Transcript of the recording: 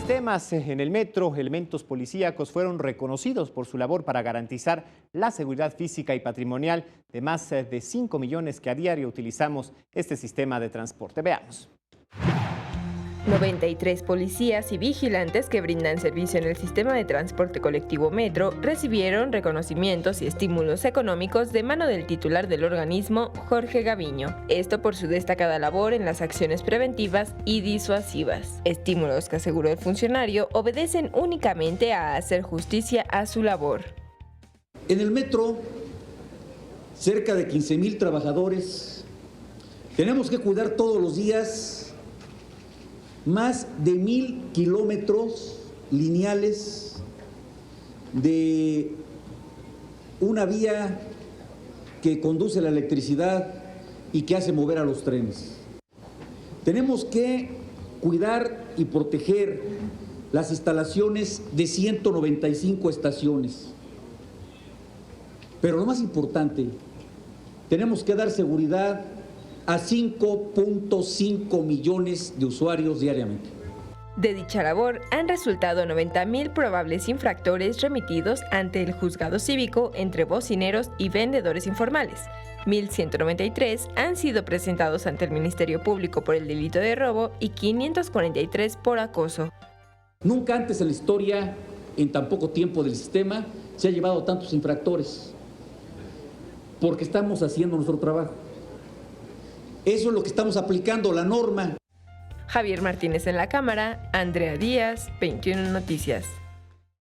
sistemas en el metro, elementos policíacos fueron reconocidos por su labor para garantizar la seguridad física y patrimonial de más de 5 millones que a diario utilizamos este sistema de transporte. Veamos. 93 policías y vigilantes que brindan servicio en el sistema de transporte colectivo Metro recibieron reconocimientos y estímulos económicos de mano del titular del organismo, Jorge Gaviño. Esto por su destacada labor en las acciones preventivas y disuasivas. Estímulos que, aseguró el funcionario, obedecen únicamente a hacer justicia a su labor. En el Metro, cerca de 15,000 trabajadores. Tenemos que cuidar todos los días más de 1,000 kilómetros lineales de una vía que conduce la electricidad y que hace mover a los trenes. Tenemos que cuidar y proteger las instalaciones de 195 estaciones. Pero lo más importante, tenemos que dar seguridad a 5.5 millones de usuarios diariamente. De dicha labor han resultado 90,000 probables infractores remitidos ante el juzgado cívico entre bocineros y vendedores informales. 1,193 han sido presentados ante el Ministerio Público por el delito de robo y 543 por acoso. Nunca antes en la historia, en tan poco tiempo del sistema, se ha llevado tantos infractores, porque estamos haciendo nuestro trabajo. Eso es lo que estamos aplicando, la norma. Javier Martínez en la cámara, Andrea Díaz, 21 Noticias.